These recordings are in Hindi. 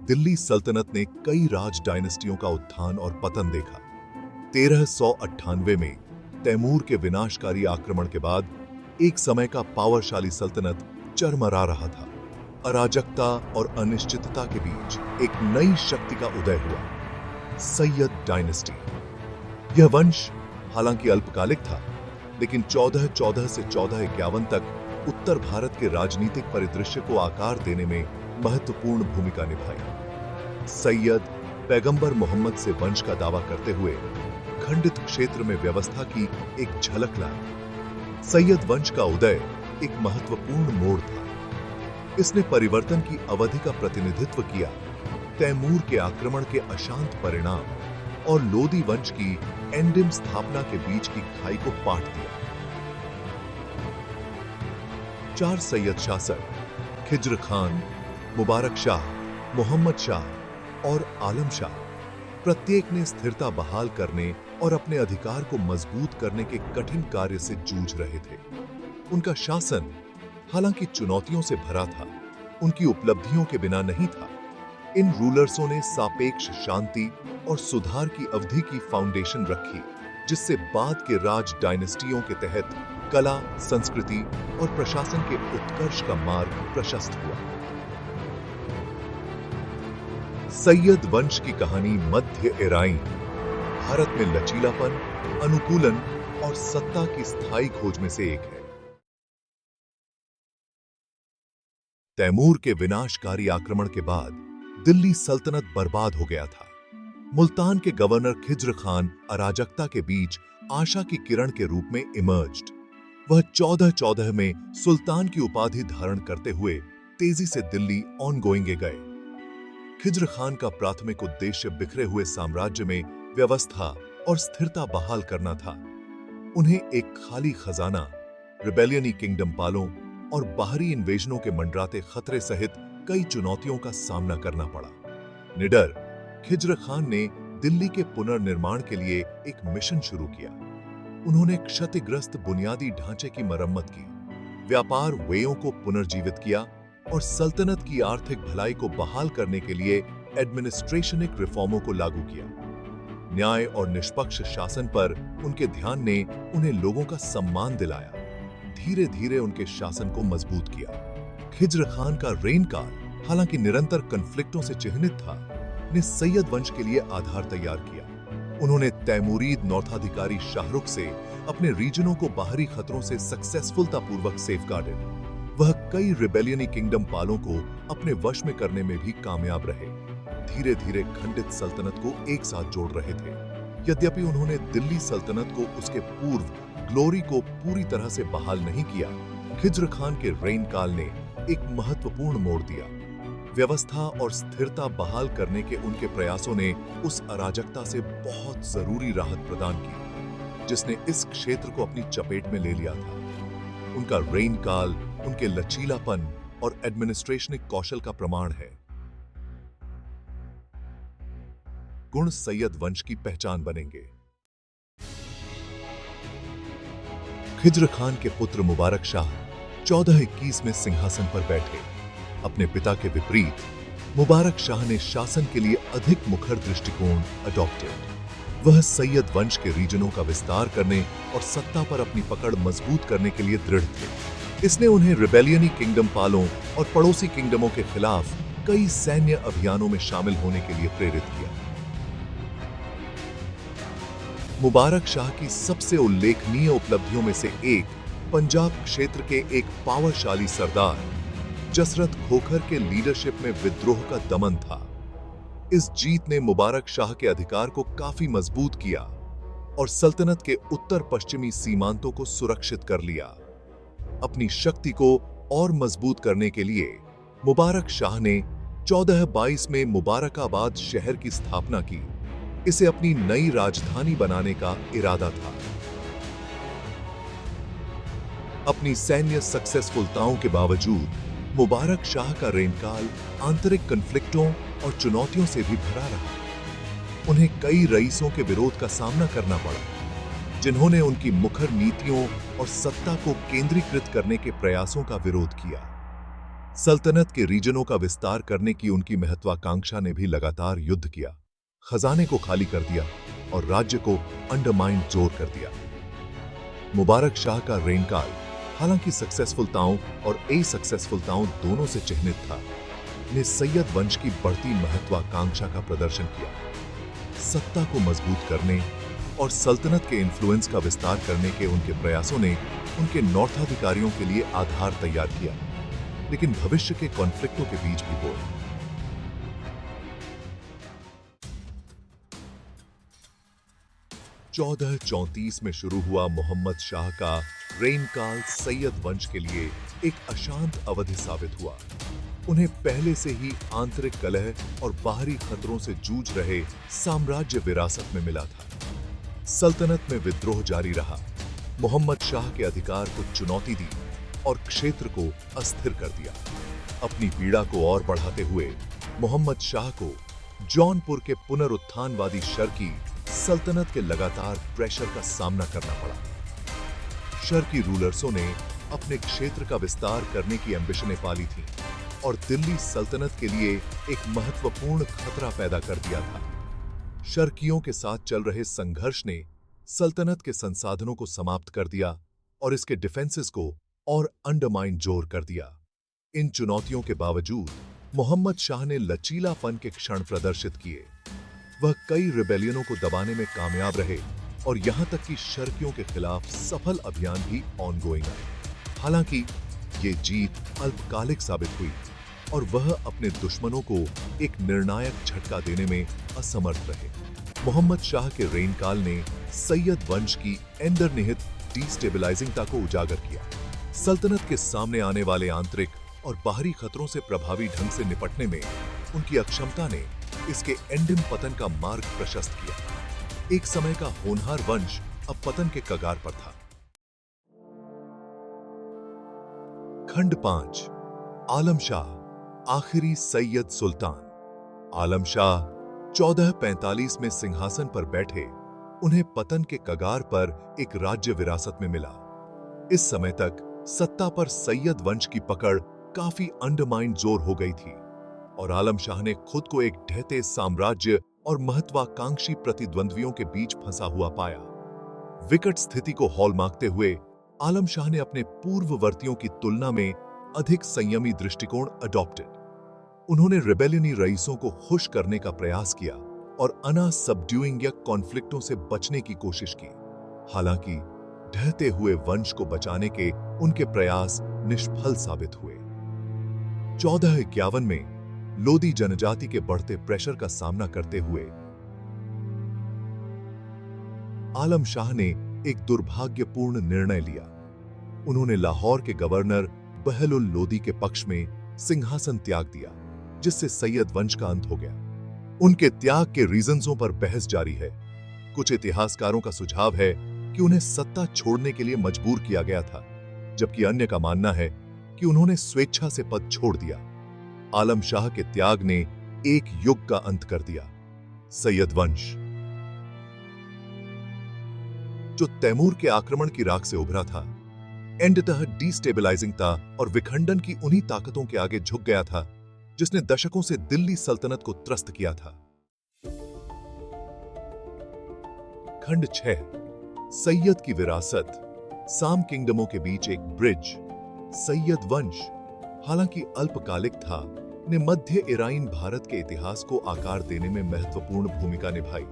दिल्ली सल्तनत ने कई राज डायनेस्टियों का उत्थान और पतन देखा। 1398 में तैमूर के विनाशकारी आक्रमण के बाद एक समय का पावरशाली सल्तनत चरमरा रहा था। अराजकता और अनिश्चितता के बीच एक नई शक्ति का उदय हुआ, सैयद डायनेस्टी। यह वंश हालांकि अल्पकालिक था, लेकिन 1414 से 1451 तक उत्तर भारत के राजनीतिक परिदृश्य को आकार देने में महत्वपूर्ण भूमिका निभाई। सैयद पैगंबर मोहम्मद से वंश का दावा करते हुए खंडित क्षेत्र में व्यवस्था की एक झलक लाई। सैयद वंश का उदय एक महत्वपूर्ण मोड़ था। इसने परिवर्तन की अवधि का प्रतिनिधित्व किया, तैमूर के आक्रमण के अशांत परिणाम और लोदी वंश की एंडिम स्थापना के बीच की खाई को पाट दिया। 4 सैयद शासक खिज्र खान, मुबारक शाह, मोहम्मद शाह और आलम शाह, प्रत्येक ने स्थिरता बहाल करने और अपने अधिकार को मजबूत करने के कठिन कार्य से जूझ रहे थे। उनका शासन हालांकि चुनौतियों से भरा था, उनकी उपलब्धियों के बिना नहीं था। इन रूलर्सों ने सापेक्ष शांति और सुधार की अवधि की फाउंडेशन रखी, जिससे बाद के राज डायनेस्टियों के तहत कला, संस्कृति और प्रशासन के उत्कर्ष का मार्ग प्रशस्त हुआ। सैयद वंश की कहानी मध्य एराइन, भारत में लचीलापन, अनुकूलन और सत्ता की स्थायी खोज में से एक है। तैमूर के विनाशकारी आक्रमण के बाद दिल्ली सल्तनत बर्बाद हो गया था। मुल्तान के गवर्नर खिज्र खान अराजकता के बीच आशा की किरण के रूप में इमर्ज्ड। वह 1414 में सुल्तान की उपाधि धारण करते हुए तेजी से दिल्ली ऑनगोइंग गए। खिज्र खान का प्राथमिक उद्देश्य बिखरे हुए साम्राज्य में व्यवस्था और स्थिरता बहाल करना था। उन्हें एक खाली खजाना, रिबेलियनी किंगडम पालों और बाहरी इन्वेजनों के मंडराते खतरे सहित कई चुनौतियों का सामना करना पड़ा। निडर खिज्र खान ने दिल्ली के पुनर्निर्माण के लिए एक मिशन शुरू किया। उन्होंने क्षतिग्रस्त बुनियादी ढांचे की मरम्मत की, व्यापार वेयों को पुनर्जीवित किया और सल्तनत की आर्थिक भलाई को बहाल करने के लिए एडमिनिस्ट्रेशनिक रिफॉर्मों को लागू किया। न्याय और निष्पक्ष शासन पर उनके ध्यान ने उन्हें लोगों का सम्मान दिलाया, धीरे धीरे उनके शासन को मजबूत किया। खिज्र खान का रेन काल हालांकि निरंतर कन्फ्लिक्टों से चिह्नित था, ने सैयद वंश के लिए आधार तैयार किया। उन्होंने तैमूरीद नौथाधिकारी शाहरुख से अपने रीजनों को बाहरी खतरों से सक्सेसफुलतापूर्वक सेफगार्डेड। वह कई रिबेलियनी किंगडम पालों को अपने वश में करने में भी कामयाब रहे, धीरे धीरे खंडित सल्तनत को एक साथ जोड़ रहे थे। यद्यपि उन्होंने दिल्ली सल्तनत को उसके पूर्व ग्लोरी को पूरी तरह से बहाल नहीं किया, खिज्र खान के रेन काल ने एक महत्वपूर्ण मोड़ दिया। व्यवस्था और स्थिरता बहाल करने के उनके प्रयासों ने उस अराजकता से बहुत जरूरी राहत प्रदान की, जिसने इस क्षेत्र को अपनी चपेट में ले लिया था। उनका रेन काल उनके लचीलापन और एडमिनिस्ट्रेशनिक कौशल का प्रमाण है। गुण सैयद वंश की पहचान बनेंगे। खिज्र खान के पुत्र मुबारक शाह 1421 में सिंहासन पर बैठे। अपने पिता के विपरीत मुबारक शाह ने शासन के लिए अधिक मुखर दृष्टिकोण अडॉप्टेड। वह सैयद वंश के रीजनों का विस्तार करने और सत्ता पर अपनी पकड़ मजबूत करने के लिए दृढ़ थे। इसने उन्हें रिबेलियनी किंगडम पालों और पड़ोसी किंगडमों के खिलाफ कई सैन्य अभियानों में शामिल होने के लिए प्रेरित किया। मुबारक शाह की सबसे उल्लेखनीय उपलब्धियों में से एक पंजाब क्षेत्र के एक पावरशाली सरदार जसरत खोखर के लीडरशिप में विद्रोह का दमन था। इस जीत ने मुबारक शाह के अधिकार को काफी मजबूत किया और सल्तनत के उत्तर पश्चिमी सीमांतों को सुरक्षित कर लिया। अपनी शक्ति को और मजबूत करने के लिए मुबारक शाह ने 1422 में मुबारकाबाद शहर की स्थापना की। इसे अपनी नई राजधानी बनाने का इरादा था। अपनी सैन्य सक्सेसफुलताओं के बावजूद मुबारक शाह का रेनकाल आंतरिक कन्फ्लिक्टों और चुनौतियों से भी भरा रहा। उन्हें कई रईसों के विरोध का सामना करना पड़ा, जिन्होंने उनकी मुखर नीतियों और सत्ता को केंद्रीकृत करने के प्रयासों का विरोध किया। सल्तनत के रीजनों का विस्तार करने की उनकी महत्वाकांक्षा ने भी लगातार युद्ध किया, खजाने को खाली कर दिया और राज्य को अंडरमाइन जोर कर दिया। मुबारक शाह का रेनकाल हालांकि सक्सेसफुलताओं और असक्सेसफुलताओं दोनों से चिह्नित था, ने सैयद वंश की बढ़ती महत्वाकांक्षा का प्रदर्शन किया। सत्ता को मजबूत करने और सल्तनत के इन्फ्लुएंस का विस्तार करने के उनके प्रयासों ने उनके नॉर्थाधिकारियों के लिए आधार तैयार किया, लेकिन भविष्य के कॉन्फ्लिक्टों के बीच भी बोल 1434 में शुरू हुआ मोहम्मद शाह का रेनकाल सैयद वंश के लिए एक अशांत अवधि साबित हुआ। उन्हें पहले से ही आंतरिक कलह और बाहरी खतरों से जूझ रहे साम्राज्य विरासत में मिला था। सल्तनत में विद्रोह जारी रहा, मोहम्मद शाह के अधिकार को चुनौती दी और क्षेत्र को अस्थिर कर दिया। अपनी पीड़ा को और बढ़ाते हुए मोहम्मद शाह को जौनपुर के पुनरुत्थानवादी शर्की सल्तनत के लगातार प्रेशर का सामना करना पड़ा। शर्की रूलर्सों ने अपने क्षेत्र का विस्तार करने की एम्बिशनें पाली थीं और दिल्ली सल्तनत के लिए एक महत्वपूर्ण खतरा पैदा कर दिया था। शर्कियों के साथ चल रहे संघर्ष ने सल्तनत के संसाधनों को समाप्त कर दिया और इसके डिफेंसेस को और अंडरमाइन जोर कर दिया। इन चुनौतियों के बावजूद मोहम्मद शाह ने लचीलापन के क्षण प्रदर्शित किए। वह कई रिबेलियनों को दबाने में कामयाब रहे और यहां तक कि शर्कियों के खिलाफ सफल अभियान भी ऑनगोइंग रहे। हालांकि ये जीत अल्पकालिक साबित हुई और वह अपने दुश्मनों को एक निर्णायक झटका देने में असमर्थ रहे। मोहम्मद शाह के रेनकाल ने सैयद वंश की अंतर्निहित डिस्टेबलाइजिंगता को उजागर किया। सल्तनत के सामने आने वाले आंतरिक और बाहरी खतरों से प्रभावी ढंग से निपटने में उनकी अक्षमता ने इसके एंडिम पतन का मार्ग प्रशस्त किया। एक समय का होनहार वंश अब पतन के कगार पर था। खंड 5 आलम शाह आखिरी सैयद सुल्तान। आलम शाह 1445 में सिंहासन पर बैठे, उन्हें पतन के कगार पर एक राज्य विरासत में मिला। इस समय तक सत्ता पर सैयद वंश की पकड़ काफी अंडरमाइन जोर हो गई थी और आलम शाह ने खुद को एक ढहते साम्राज्य और महत्वाकांक्षी प्रतिद्वंद्वियों के बीच फंसा हुआ पाया। विकट स्थिति को हॉलमार्कते हुए आलम शाह ने अपने पूर्ववर्तियों की तुलना में अधिक संयमी दृष्टिकोण अडॉप्टेड। उन्होंने रिबेलियनी रईसों को खुश करने का प्रयास किया और अना सबड्यूइंग या कॉन्फ्लिक्टों से बचने की कोशिश की। हालांकि ढहते हुए वंश को बचाने के उनके प्रयास निष्फल साबित हुए। 1451 में लोदी जनजाति के बढ़ते प्रेशर का सामना करते हुए आलम शाह ने एक दुर्भाग्यपूर्ण निर्णय लिया। उन्होंने लाहौर के गवर्नर बहलुल लोदी के पक्ष में सिंहासन त्याग दिया, जिससे सैयद वंश का अंत हो गया। उनके त्याग के रीजंसों पर बहस जारी है। कुछ इतिहासकारों का सुझाव है कि उन्हें सत्ता छोड़ने के लिए मजबूर किया गया था, जबकि अन्य का मानना है कि उन्होंने स्वेच्छा से पद छोड़ दिया। आलम शाह के त्याग ने एक युग का अंत कर दिया। सैयद वंश, जो तैमूर के आक्रमण की राख से उभरा था, एंडतः डिस्टेबलाइजिंग था और विखंडन की उन्हीं ताकतों के आगे झुक गया था जिसने दशकों से दिल्ली सल्तनत को त्रस्त किया था। खंड 6 सैयद की विरासत, साम किंगडमों के बीच एक ब्रिज। सैयद वंश, हालांकि अल्पकालिक था, ने मध्य ईरान भारत के इतिहास को आकार देने में महत्वपूर्ण भूमिका निभाई।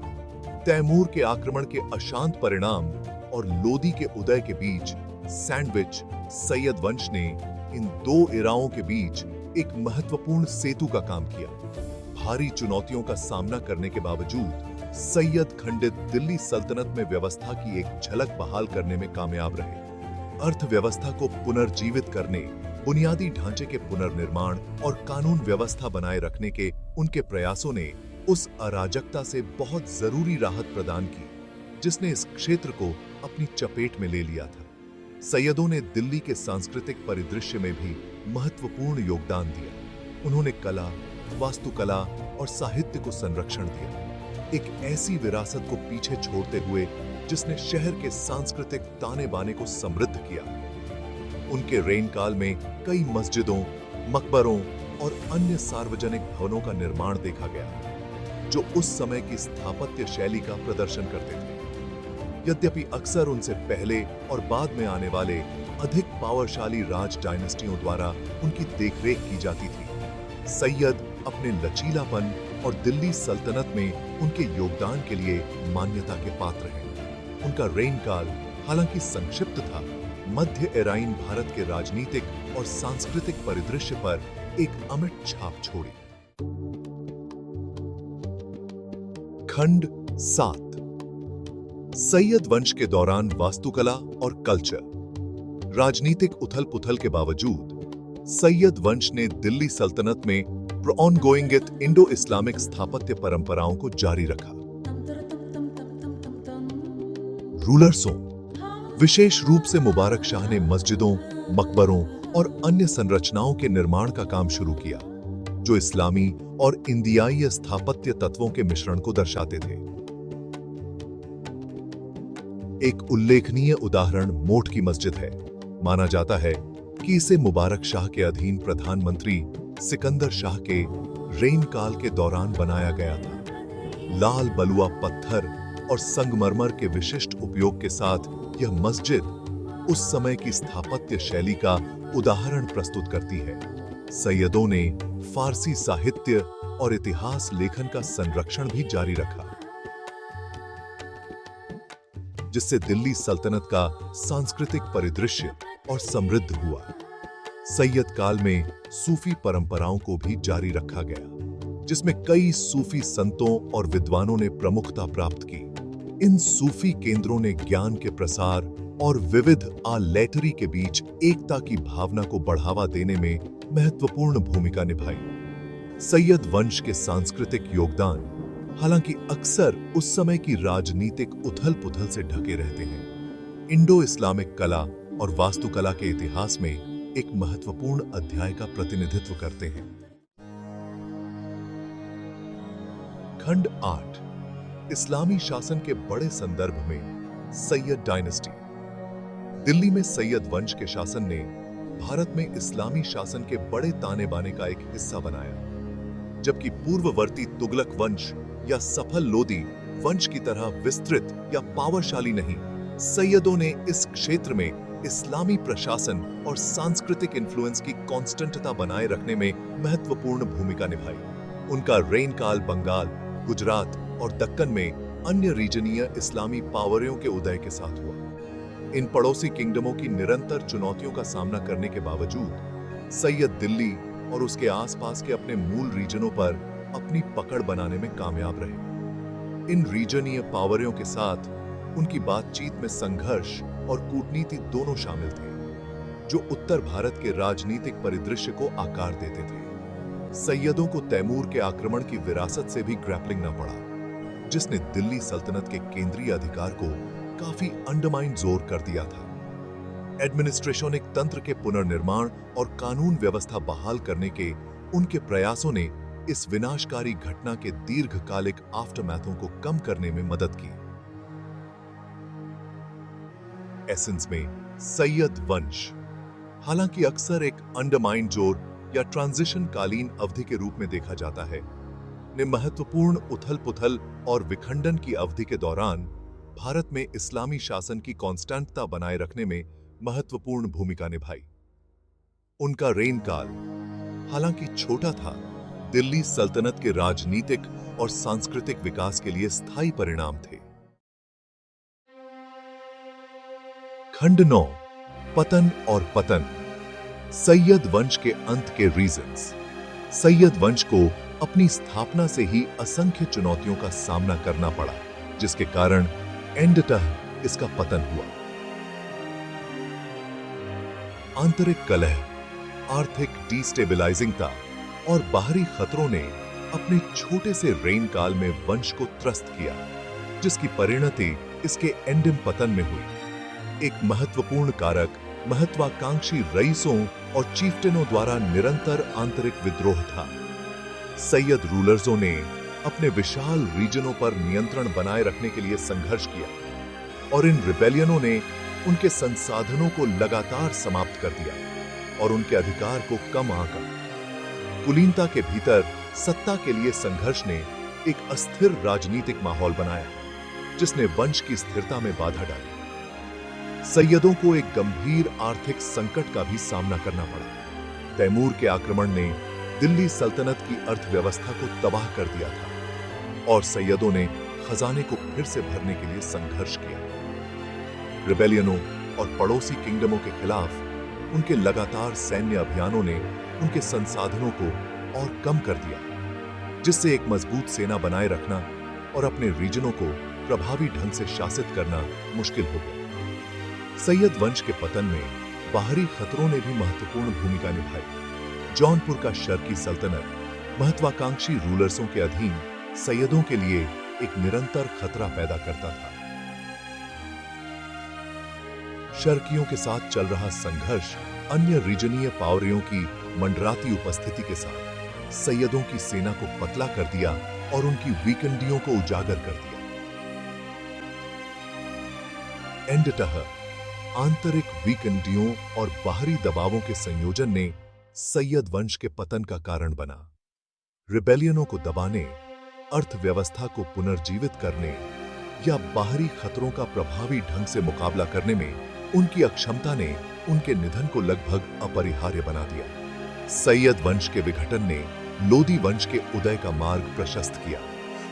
तैमूर के आक्रमण के अशांत परिणाम और लोदी के उदय के बीच सैंडविच सैयद वंश ने इन दो इराओं के बीच एक महत्वपूर्ण सेतु का काम किया। भारी चुनौतियों का सामना करने के बावजूद सैयद खंडित दिल्ली सल्तनत में व्यवस्था की एक झलक बहाल करने में कामयाब रहे। अर्थव्यवस्था को पुनर्जीवित करने, बुनियादी ढांचे के पुनर्निर्माण और कानून व्यवस्था बनाए रखने के उनके प्रयासों ने उस अराजकता से बहुत जरूरी राहत प्रदान की जिसने इस क्षेत्र को अपनी चपेट में ले लिया था। सैयदों ने दिल्ली के सांस्कृतिक परिदृश्य में भी महत्वपूर्ण योगदान दिया। उन्होंने कला, वास्तुकला और साहित्य को संरक्षण दिया, एक ऐसी विरासत को पीछे छोड़ते हुए जिसने शहर के सांस्कृतिक ताने बाने को समृद्ध किया। उनके रेनकाल में कई मस्जिदों, मकबरों और अन्य सार्वजनिक भवनों का निर्माण देखा गया, जो उस समय की स्थापत्य शैली का प्रदर्शन करते थे। यद्यपि अक्सर उनसे पहले और बाद में आने वाले अधिक पावरशाली राज डायनेस्टियों द्वारा उनकी देखरेख की जाती थी, सैयद अपने लचीलापन और दिल्ली सल्तनत में उनके योगदान के लिए मान्यता के पात्र हैं। उनका रेन काल हालांकि संक्षिप्त था, मध्य एराइन भारत के राजनीतिक और सांस्कृतिक परिदृश्य पर एक अमिट छाप छोड़ी। खंड 7 सैयद वंश के दौरान वास्तुकला और कल्चर। राजनीतिक उथल-पुथल के बावजूद सैयद वंश ने दिल्ली सल्तनत में ऑनगोइंग इंडो इस्लामिक स्थापत्य परंपराओं को जारी रखा। रूलर्सों, विशेष रूप से मुबारक शाह ने मस्जिदों, मकबरों और अन्य संरचनाओं के निर्माण का काम शुरू किया, जो इस्लामी और इंदियाई स्थापत्य तत्वों के मिश्रण को दर्शाते थे। एक उल्लेखनीय उदाहरण मोट की मस्जिद है। माना जाता है कि इसे मुबारक शाह के अधीन प्रधानमंत्री सिकंदर शाह के रेन काल के दौरान बनाया गया था। लाल बलुआ पत्थर और संगमरमर के विशिष्ट उपयोग के साथ यह मस्जिद उस समय की स्थापत्य शैली का उदाहरण प्रस्तुत करती है। सैयदों ने फारसी साहित्य और इतिहास लेखन का संरक्षण भी जारी रखा, जिससे दिल्ली सल्तनत का सांस्कृतिक परिदृश्य और समृद्ध हुआ। सैयद काल में सूफी परंपराओं को भी जारी रखा गया, जिसमें कई सूफी संतों और विद्वानों ने प्रमुखता प्राप्त की। इन सूफी केंद्रों ने ज्ञान के प्रसार और विविध आलेटरी के बीच एकता की भावना को बढ़ावा देने में महत्वपूर्ण भूमिका निभाई। सैयद वंश के सांस्कृतिक योगदान हालांकि अक्सर उस समय की राजनीतिक उथल-पुथल से ढके रहते हैं, इंडो इस्लामिक कला और वास्तुकला के इतिहास में एक महत्वपूर्ण अध्याय का प्रतिनिधित्व करते हैं। खंड 8 इस्लामी शासन के बड़े संदर्भ में सैयद डायनेस्टी। दिल्ली में सैयद वंश के शासन ने भारत में इस्लामी शासन के बड़े ताने बाने का एक हिस्सा बनाया, जबकि पूर्ववर्ती तुगलक वंश या सफल लोदी वंश की तरह विस्तृत या पावरशाली नहीं, सैयदों ने इस क्षेत्र में इस्लामी प्रशासन और सांस्कृतिक इन्फ्लुएंस की कांस्टेंटता बनाए रखने में महत्वपूर्ण भूमिका निभाई। उनका रेन काल बंगाल, गुजरात और दक्कन में अन्य रीजनीय इस्लामी पावरों के उदय के साथ हुआ। इन पड़ोसी किंगडमों की निरंतर चुनौतियों का सामना करने के बावजूद सैयद दिल्ली और उसके आसपास के अपने मूल रीजनों पर अपनी पकड़ बनाने में कामयाब रहे। इन रीजनीय पावरों के साथ उनकी बातचीत में संघर्ष और कूटनीति दोनों शामिल थे, जो उत्तर भारत के राजनीतिक परिदृश्य को आकार देते थे। सैयदों को तैमूर के आक्रमण की विरासत से भी ग्रैपलिंग न पड़ा, जिसने दिल्ली सल्तनत के केंद्रीय अधिकार को काफी अंडरमाइन जोर कर दिया था। एडमिनिस्ट्रेशनिक तंत्र के पुनर्निर्माण और कानून व्यवस्था बहाल करने के उनके प्रयासों ने इस विनाशकारी घटना के दीर्घकालिक आफ्टरमैथों को कम करने में मदद की। एसेंस में सैयद वंश हालांकि अक्सर एक अंडरमाइन जोर या ट्रांजिशन कालीन अवधि के रूप में देखा जाता है, ने महत्वपूर्ण उथल-पुथल और विखंडन की अवधि के दौरान भारत में इस्लामी शासन की कांस्टेंटता बनाए रखने में महत्वपूर्ण भूमिका निभाई। उनका रेन काल हालांकि छोटा था, दिल्ली सल्तनत के राजनीतिक और सांस्कृतिक विकास के लिए स्थायी परिणाम थे। खंड 9 पतन और पतन। सैयद वंश के अंत के रीजंस। सैयद वंश को अपनी स्थापना से ही असंख्य चुनौतियों का सामना करना पड़ा, जिसके कारण एंडतः इसका पतन हुआ। आंतरिक कलह, आर्थिक डिस्टेबलाइजिंगता और बाहरी खतरों ने अपने छोटे से रेन काल में वंश को त्रस्त किया, जिसकी परिणति इसके एंडिम पतन में हुई। एक महत्वपूर्ण कारक महत्वाकांक्षी रईसों और चीफ्टेनों द्वारा निरंतर आंतरिक विद्रोह था। सैयद रूलर्सों ने अपने विशाल रीजनों पर नियंत्रण बनाए रखने के लिए संघर्ष किया और इन रिबेलियनों ने उनके संसाधनों को लगातार समाप्त कर दिया और उनके अधिकार को कम आंका। कुलीनता के भीतर सत्ता के लिए संघर्ष ने एक अस्थिर राजनीतिक माहौल बनाया, जिसने वंश की स्थिरता में बाधा डाली। सैयदों को एक गंभीर आर्थिक संकट का भी सामना करना पड़ा। तैमूर के आक्रमण ने दिल्ली सल्तनत की अर्थव्यवस्था को तबाह कर दिया था और सैयदों ने खजाने को फिर से भरने के लिए संघर्ष किया। रिबेलियनों और पड़ोसी किंगडमों के खिलाफ उनके लगातार सैन्य अभियानों ने उनके संसाधनों को और कम कर दिया, जिससे एक मजबूत सेना बनाए रखना और अपने रीजनों को प्रभावी ढंग से शासित करना मुश्किल हो गया। सैयद वंश के पतन में बाहरी खतरों ने भी महत्वपूर्ण भूमिका निभाई। जौनपुर का शर्की सल्तनत महत्वाकांक्षी रूलर्सों के अधीन सैयदों के लिए एक निरंतर खतरा पैदा करता था। शर्कियों के साथ चल रहा संघर्ष अन्य रीजनीय पावरियों की मंडराती उपस्थिति के साथ सैयदों की सेना को पतला कर दिया और उनकी वीकंडियों को उजागर कर दिया। एंडतः आंतरिक वीकंडियों और बाहरी दबावों के संयोजन ने सैयद वंश के पतन का कारण बना। रिबेलियनों को दबाने, अर्थव्यवस्था को पुनर्जीवित करने या बाहरी खतरों का प्रभावी ढंग से मुकाबला करने में उनकी अक्षमता ने उनके निधन को लगभग अपरिहार्य बना दिया। सैयद वंश के विघटन ने लोदी वंश के उदय का मार्ग प्रशस्त किया,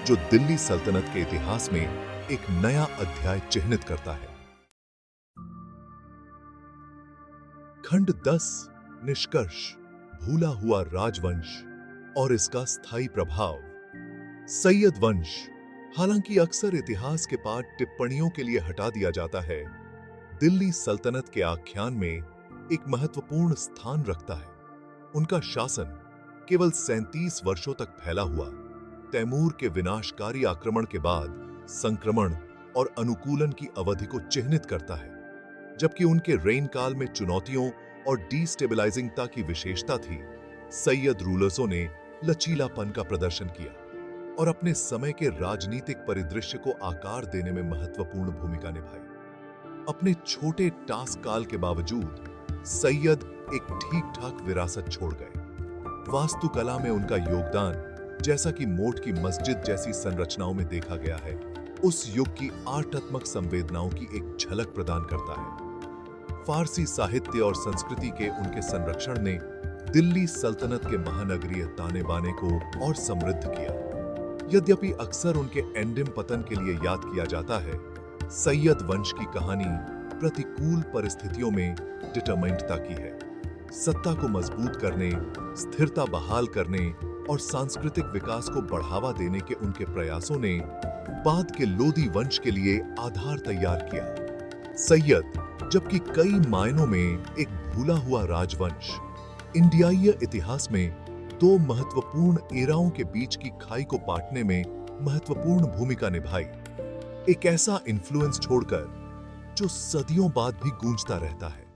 जो दिल्ली सल्तनत के इतिहास में एक नया अध्याय चिह्नित करता है। खंड 10 निष्कर्ष, भूला हुआ राजवंश और इसका स्थायी प्रभाव। सैयद वंश, हालांकि अक्सर इतिहास के पाठ टिप्पणियों के लिए हटा दिया जाता है, दिल्ली सल्तनत के आख्यान में एक महत्वपूर्ण स्थान रखता है। उनका शासन केवल 37 वर्षों तक फैला हुआ तैमूर के विनाशकारी आक्रमण के बाद संक्रमण और अनुकूलन की अवधि को चिह्नित करता है, जबकि उनके रेन काल में चुनौतियों और डिस्टेबलाइजिंगता की विशेषता थी। सैयद रूलर्सों ने लचीलापन का प्रदर्शन किया और अपने समय के राजनीतिक परिदृश्य को आकार देने में महत्वपूर्ण भूमिका निभाई। अपने छोटे टास्क काल के बावजूद सैयद एक ठीक-ठाक विरासत छोड़ गए। वास्तुकला में उनका योगदान, जैसा कि मोट की मस्जिद जैसी संरचनाओं में देखा गया है, उस युग की आर्टात्मक संवेदनाओं की एक झलक प्रदान करता है। फारसी साहित्य और संस्कृति के उनके संरक्षण ने दिल्ली सल्तनत के महानगरीय ताने बाने को और समृद्ध किया। यद्यपि अक्सर उनके एंडिम पतन के लिए याद किया जाता है, सैयद वंश की कहानी प्रतिकूल परिस्थितियों में डिटरमाइंडता की है। सत्ता को मजबूत करने, स्थिरता बहाल करने और सांस्कृतिक विकास को बढ़ावा देने के उनके प्रयासों ने बाद के लोदी वंश के लिए आधार तैयार किया। सैयद, जबकि कई मायनों में एक भूला हुआ राजवंश, इंडियाई इतिहास में दो महत्वपूर्ण एराओं के बीच की खाई को पाटने में महत्वपूर्ण भूमिका निभाई। एक ऐसा इन्फ्लुएंस छोड़कर जो सदियों बाद भी गूंजता रहता है।